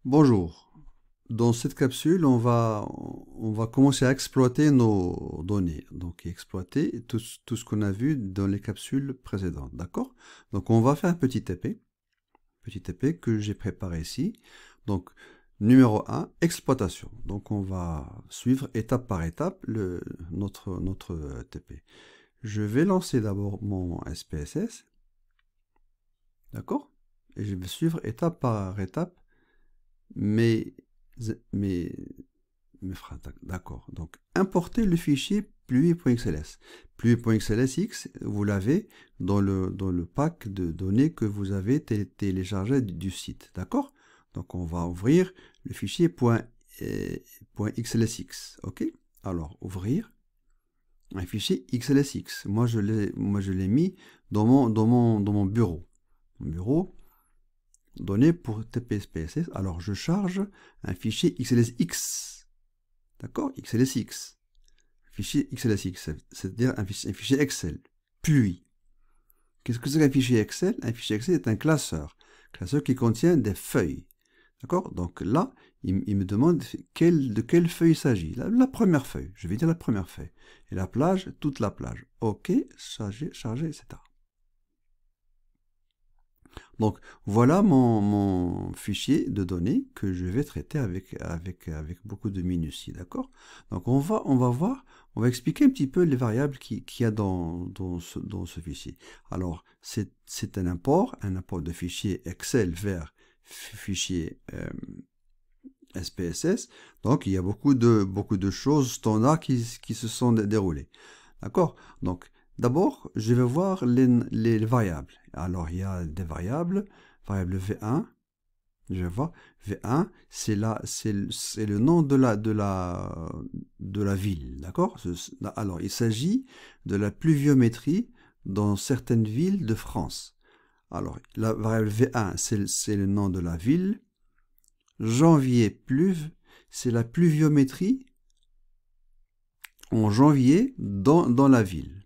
Bonjour. Dans cette capsule, on va commencer à exploiter nos données. Donc, exploiter tout ce qu'on a vu dans les capsules précédentes. D'accord? Donc, on va faire un petit TP que j'ai préparé ici. Donc, numéro 1, exploitation. Donc, on va suivre étape par étape notre TP. Je vais lancer d'abord mon SPSS. D'accord? Et je vais suivre étape par étape mes, mes, mes phrases. D'accord. Donc, importer le fichier pluie.xls. Pluie.xlsx, vous l'avez dans le pack de données que vous avez téléchargé du site. D'accord? Donc, on va ouvrir le fichier .xlsx. OK? Alors, ouvrir un fichier xlsx. Moi, je l'ai mis dans mon bureau. Mon bureau, données pour TPS-PSS. Alors, je charge un fichier XLSX. D'accord? XLSX. Fichier XLSX, c'est-à-dire un fichier Excel. Puis, qu'est-ce que c'est qu'un fichier Excel? Un fichier Excel est un classeur. Classeur qui contient des feuilles. D'accord? Donc là, il me demande de quelle feuille il s'agit. La première feuille. Je vais dire la première feuille. Et la plage, toute la plage. OK, charger, etc. Donc, voilà mon fichier de données que je vais traiter avec beaucoup de minutie, d'accord? Donc, on va voir, on va expliquer un petit peu les variables qu'il y a dans ce fichier. Alors, c'est un import de fichier Excel vers fichier SPSS. Donc, il y a beaucoup de choses standards qui se sont déroulées. D'accord? Donc, d'abord, je vais voir les variables. Alors, il y a des variable V1. Je vais voir V1, c'est le nom de la ville. D'accord? Alors, il s'agit de la pluviométrie dans certaines villes de France. Alors, la variable V1, c'est le nom de la ville. Janvier pluve, c'est la pluviométrie en janvier dans la ville.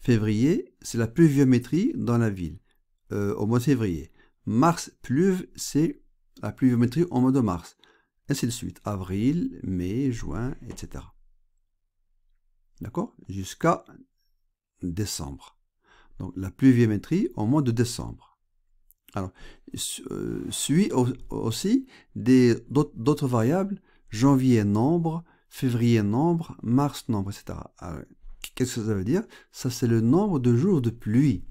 Février, c'est la pluviométrie dans la ville, au mois de février. Mars, pluve, c'est la pluviométrie au mois de mars. Ainsi de suite. Avril, mai, juin, etc. D'accord? Jusqu'à décembre. Donc, la pluviométrie au mois de décembre. Alors, suit aussi d'autres variables. Janvier, nombre. Février, nombre. Mars, nombre, etc. Alors, qu'est-ce que ça veut dire? Ça, c'est le nombre de jours de pluie.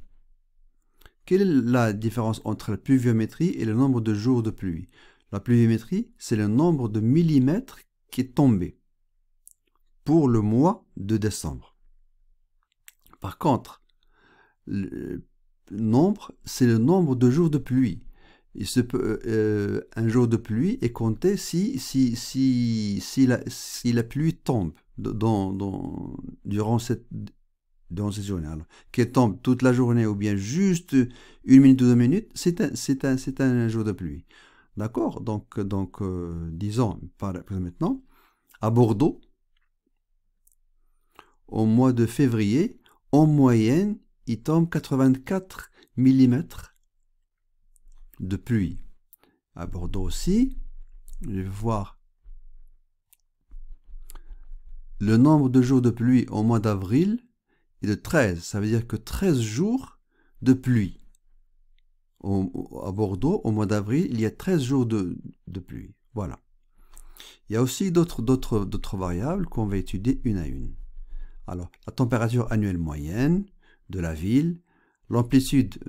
Quelle est la différence entre la pluviométrie et le nombre de jours de pluie? La pluviométrie, c'est le nombre de millimètres qui est tombé pour le mois de décembre. Par contre, le nombre, c'est le nombre de jours de pluie. Un jour de pluie est compté si la pluie tombe durant cette journée. Alors, qu'elle tombe toute la journée ou bien juste 1 minute ou 2 minutes, c'est un jour de pluie. D'accord? Donc disons, par exemple maintenant, à Bordeaux, au mois de février, en moyenne, il tombe 84 mm de pluie. À Bordeaux aussi, je vais voir le nombre de jours de pluie au mois d'avril est de 13. Ça veut dire que 13 jours de pluie. À Bordeaux, au mois d'avril, il y a 13 jours de pluie. Voilà. Il y a aussi d'autres variables qu'on va étudier une à une. Alors, la température annuelle moyenne de la ville, l'amplitude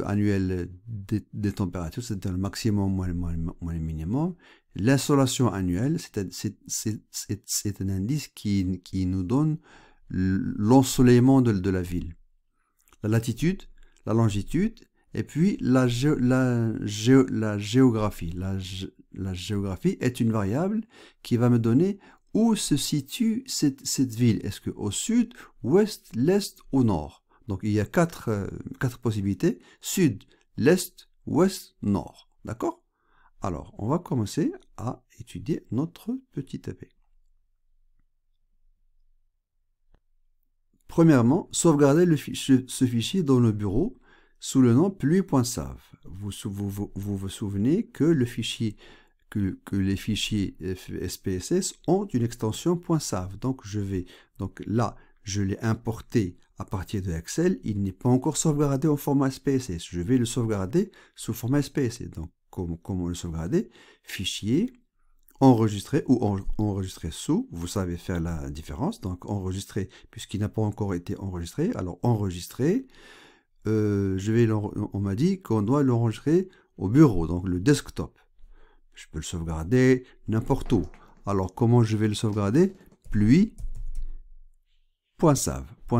annuelle des températures, c'est-à-dire le maximum moins le minimum, l'insolation annuelle, c'est un indice qui nous donne l'ensoleillement de la ville. La latitude, la longitude, et puis la géographie. La géographie est une variable qui va me donner où se situe cette ville. Est-ce qu'au sud, ouest, l'est ou nord? Donc il y a quatre possibilités. Sud, l'est, ouest, nord. D'accord? Alors, on va commencer à étudier notre petit TP. Premièrement, sauvegarder ce fichier dans le bureau. sous le nom pluie.sav. Vous souvenez que le fichier que les fichiers SPSS ont une extension .sav. Donc là, je l'ai importé à partir de Excel. Il n'est pas encore sauvegardé en format SPSS. Je vais le sauvegarder sous format SPSS. Donc, comment le sauvegarder? Fichier, enregistrer ou enregistrer sous. Vous savez faire la différence. Donc, enregistrer, puisqu'il n'a pas encore été enregistré. Alors, enregistrer. On m'a dit qu'on doit l'enregistrer au bureau, donc le desktop. Je peux le sauvegarder n'importe où. Alors, comment je vais le sauvegarder? Pluie.sav.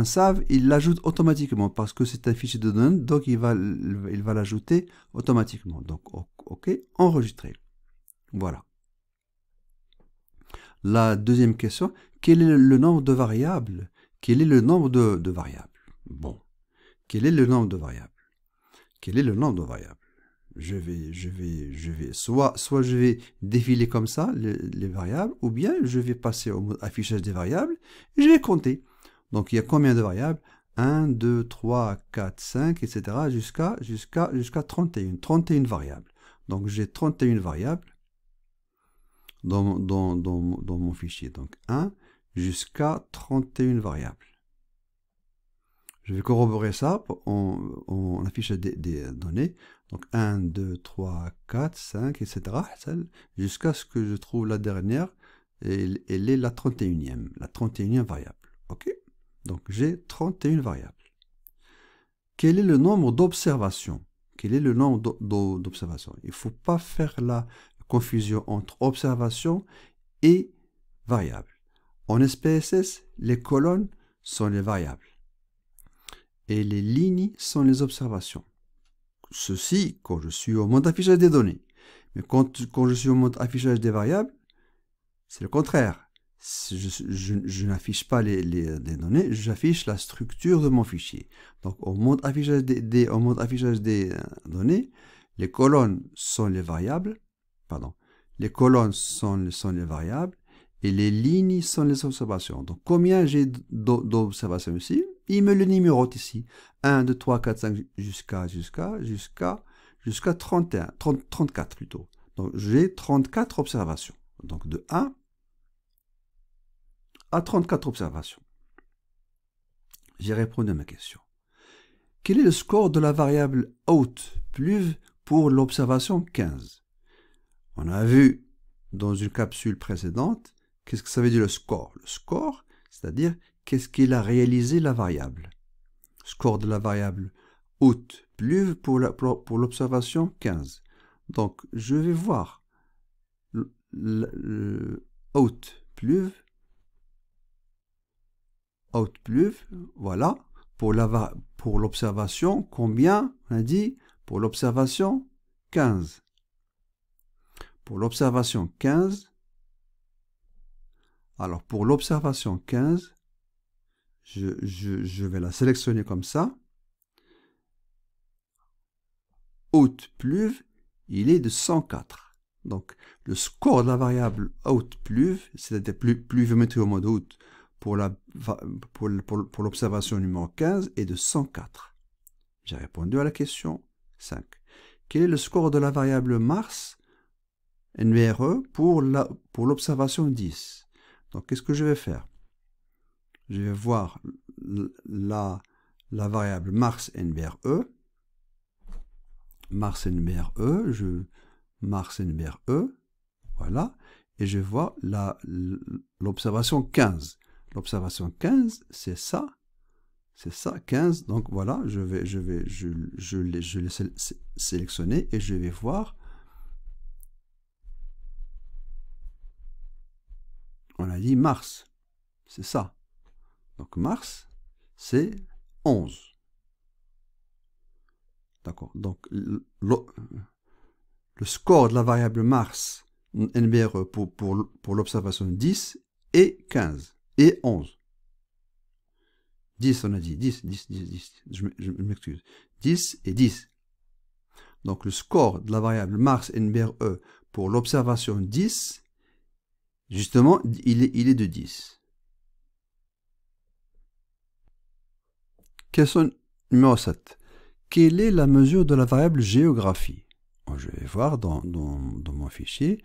.sav, il l'ajoute automatiquement parce que c'est un fichier de données, donc il va l'ajouter automatiquement. Donc, OK, enregistrer. Voilà. La deuxième question, quel est le nombre de variables? Quel est le nombre de variables? Bon, quel est le nombre de variables? Quel est le nombre de variables? Soit je vais défiler comme ça les variables, ou bien je vais passer au mode affichage des variables et je vais compter. Donc il y a combien de variables? 1, 2, 3, 4, 5, etc. jusqu'à 31. 31 variables. Donc j'ai 31 variables dans mon fichier. Donc 1 jusqu'à 31 variables. Je vais corroborer ça en affichage des données. Donc 1, 2, 3, 4, 5, etc. Jusqu'à ce que je trouve la dernière. Et elle est la 31e. La 31e variable. OK? Donc j'ai 31 variables. Quel est le nombre d'observations? Quel est le nombre d'observations? Il ne faut pas faire la confusion entre observation et variable. En SPSS, les colonnes sont les variables. Et les lignes sont les observations. Ceci quand je suis au mode affichage des données. Mais quand je suis au mode affichage des variables, c'est le contraire. Je n'affiche pas les données, j'affiche la structure de mon fichier. Donc au mode affichage des données, les colonnes sont les variables, les colonnes sont les variables et les lignes sont les observations. Donc combien j'ai d'observations ici? Il me le numérote ici. 1, 2, 3, 4, 5 jusqu'à 31, 34 plutôt. Donc j'ai 34 observations. Donc de 1 à 34 observations. J'ai répondu à ma question. Quel est le score de la variable out pluve pour l'observation 15? On a vu dans une capsule précédente, qu'est-ce que ça veut dire le score? Le score, c'est-à-dire qu'est-ce qu'il a réalisé la variable. Score de la variable out pluve pour l'observation 15. Donc, je vais voir le out pluve, voilà, pour l'observation, combien? On a dit pour l'observation 15. Pour l'observation 15, alors pour l'observation 15, je vais la sélectionner comme ça. Out pluve, il est de 104. Donc, le score de la variable out pluve, c'est-à-dire pluviométrie au mode out, pour l'observation numéro 15 est de 104. J'ai répondu à la question 5. Quel est le score de la variable Mars, NVRE, pour l'observation 10? Donc, qu'est-ce que je vais faire? Je vais voir la variable Mars NVRE. Mars NVRE, voilà, et je vois l'observation 15. L'observation 15, c'est ça, 15. Donc voilà, je l'ai sélectionné et je vais voir. On a dit Mars, c'est ça. Donc Mars, c'est 11. D'accord. Donc le score de la variable Mars NBRE pour l'observation 10 est 15 et 11. 10, on a dit 10. Je m'excuse. 10 et 10. Donc le score de la variable Mars NBRE pour l'observation 10, justement, il est de 10. Question numéro 7. quelle est la mesure de la variable géographie? Je vais voir dans mon fichier,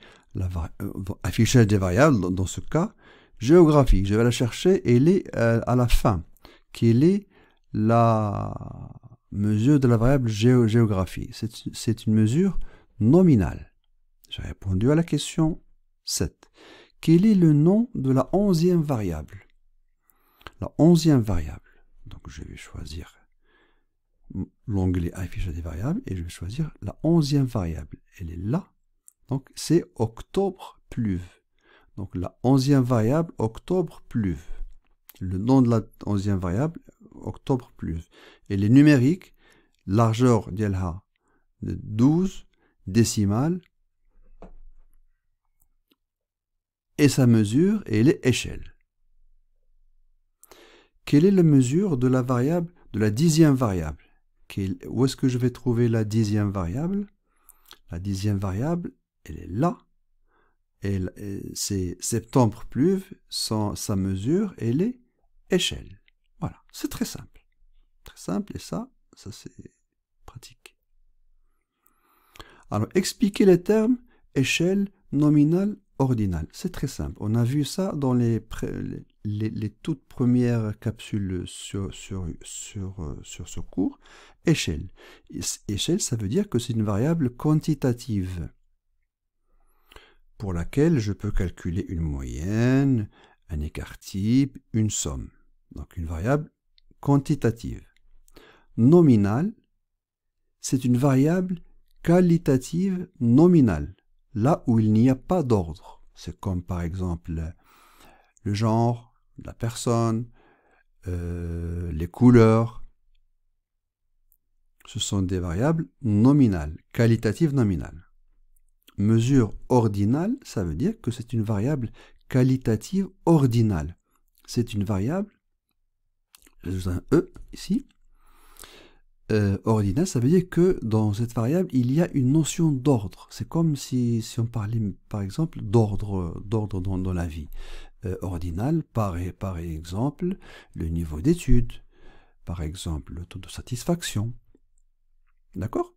affichage des variables, dans ce cas, géographie. Je vais la chercher, elle est à la fin. Quelle est la mesure de la variable géographie? C'est une mesure nominale. J'ai répondu à la question 7. Quel est le nom de la 11e variable? La 11e variable. Donc je vais choisir l'onglet affichage des variables et je vais choisir la 11e variable. Elle est là. Donc c'est octobre pleuve. Donc la 11e variable, octobre pleuve. Le nom de la 11e variable, octobre pleuve. Elle est numérique, largeur d'Elha de 12 décimales. Et sa mesure, elle est échelle. Quelle est la mesure de la variable, de la 10e variable? Où est-ce que je vais trouver la 10e variable? La 10e variable, elle est là. C'est septembre pleuve, sa mesure, elle est échelle. Voilà, c'est très simple. Très simple, et ça c'est pratique. Alors, expliquer les termes échelle, nominale, ordinale. C'est très simple. On a vu ça dans les toutes premières capsules sur ce cours. Échelle. Échelle, ça veut dire que c'est une variable quantitative pour laquelle je peux calculer une moyenne, un écart type, une somme. Donc une variable quantitative. Nominale, c'est une variable qualitative nominale, là où il n'y a pas d'ordre. C'est comme par exemple le genre, la personne, les couleurs. Ce sont des variables nominales, qualitatives nominales. Mesure ordinale, ça veut dire que c'est une variable qualitative ordinale. C'est une variable, j'ai un E ici, ordinale, ça veut dire que dans cette variable, il y a une notion d'ordre. C'est comme si on parlait, par exemple, d'ordre dans la vie. Ordinal, par exemple, le niveau d'études, par exemple, le taux de satisfaction. D'accord?